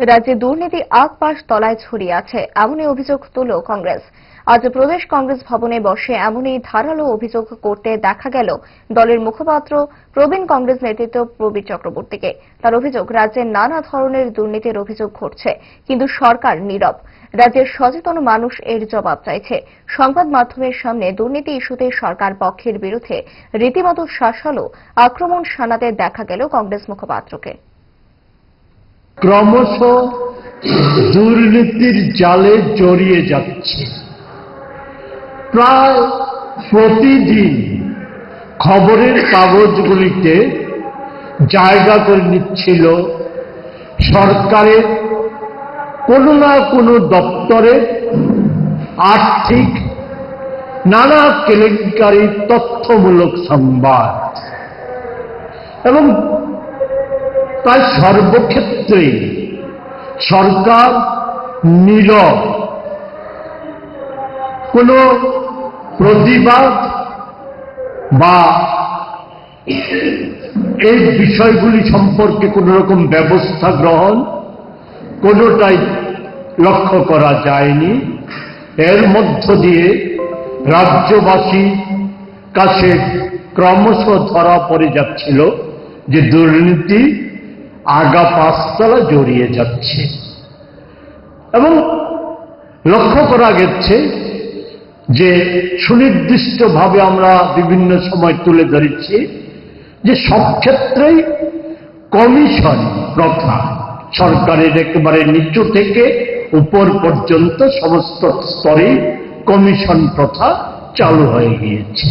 রাজ্যে দুর্নীতি আগ পাশ তলায় ছড়িয়ে আছে এমনই অভিযোগ তুলল কংগ্রেস। আজ প্রদেশ কংগ্রেস ভবনে বসে এমনই ধারালো অভিযোগ করতে দেখা গেল দলের মুখপাত্র প্রবীণ কংগ্রেস নেতৃত্ব প্রবীর চক্রবর্তীকে। তার অভিযোগ, রাজ্যে নানা ধরনের দুর্নীতির অভিযোগ ঘটছে, কিন্তু সরকার নীরব। রাজ্যের সচেতন মানুষ এর জবাব চাইছে। সংবাদ মাধ্যমের সামনে দুর্নীতি ইস্যুতে সরকার পক্ষের বিরুদ্ধে রীতিমতো শাসালো আক্রমণ শানাতে দেখা গেল কংগ্রেস মুখপাত্রকে। ক্রমশ দুর্নীতির জালে জড়িয়ে যাচ্ছে। প্রায় প্রতিদিন খবরের কাগজগুলিতে জায়গা করে নিচ্ছিল সরকারের কোনো না কোনো দপ্তরে আর্থিক নানা কেলেঙ্কারির তথ্যমূলক সংবাদ, এবং প্রায় সর্বক্ষেত্রেই সরকার নীরব। কোনো প্রতিবাদ বা এই বিষয়গুলি সম্পর্কে কোন রকম ব্যবস্থা গ্রহণ কোনোটাই লক্ষ্য করা যায়নি। এর মধ্য দিয়ে রাজ্যবাসীর কাছে ক্রমশ ধরা পড়ে যাচ্ছিল যে দুর্নীতি আগা পাঁচতলা জড়িয়ে যাচ্ছে, এবং লক্ষ্য করা গেছে যে সুনির্দিষ্টভাবে আমরা বিভিন্ন সময় তুলে ধরেছি যে সব ক্ষেত্রেই কমিশন প্রথা সরকারের একেবারে নিচু থেকে উপর পর্যন্ত সমস্ত স্তরে কমিশন প্রথা চালু হয়ে গিয়েছে।